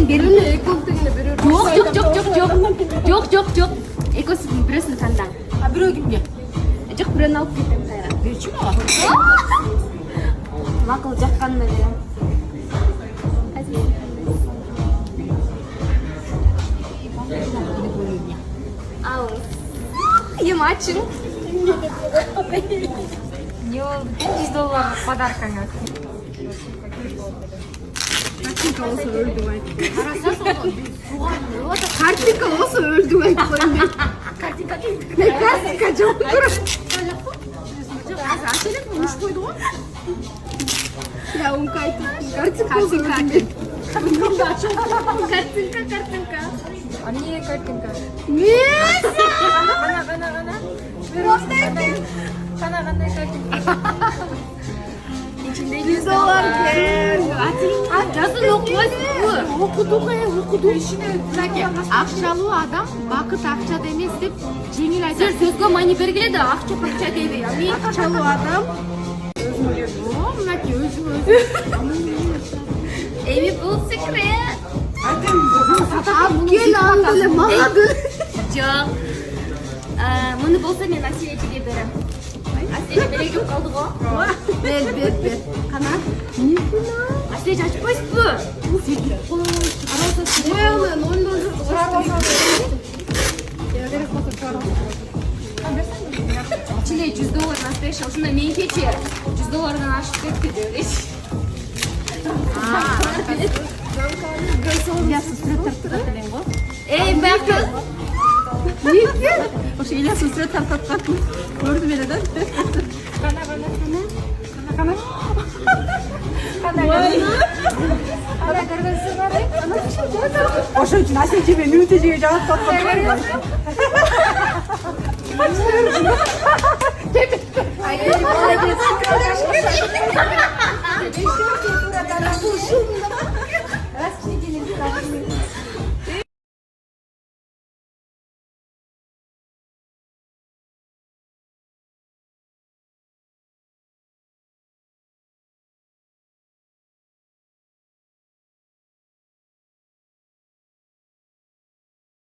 Мен берем. Жоқ. Экөөсү бирөөсүн тандаа. А бирөө кимге? Жоқ, бирөөнү алып кетем кайра. Берчи мага. Макул жакканда эле. Ау. Емачың. Не oldu? $100 подаркаңа. Картинка болсо өлдүм айт. Картинка болсо өлдүм айт коюм. Картинка дейт. Картинка жок. Ашелек муш койду го. Я умкайт. Картинка болсо өлдүм. Картинка. А не картинка. Месси! Қана. Қандай картинка. $100 кер. Жазын окубайсызбы? Окуду. Акчалуу адам бакыт акчада эмес деп жеңил айтат. Сиз сөзгө маани бергиле да акча пакча дебей. Ами Акчалуу адам мынакей өзү. эми бул секрет. Кел андыле мага бер. Жок. Муну болсо мен Аселечиге берем. Аселе белек жок калды го. Бер. Кана. Аселеч ачпайсызбы? İçinde $100 naстоящий. Ушундай мен кече $100 ашып кетти деп. Ильястын сүрөт тартып элең го. Эй, бакы. Ошо Ильястын сүрөт тартып аткан. Көрдүм эле да. Кана. Ошон үчүн Асечиме мүнтежеге жагат таптап. Ay,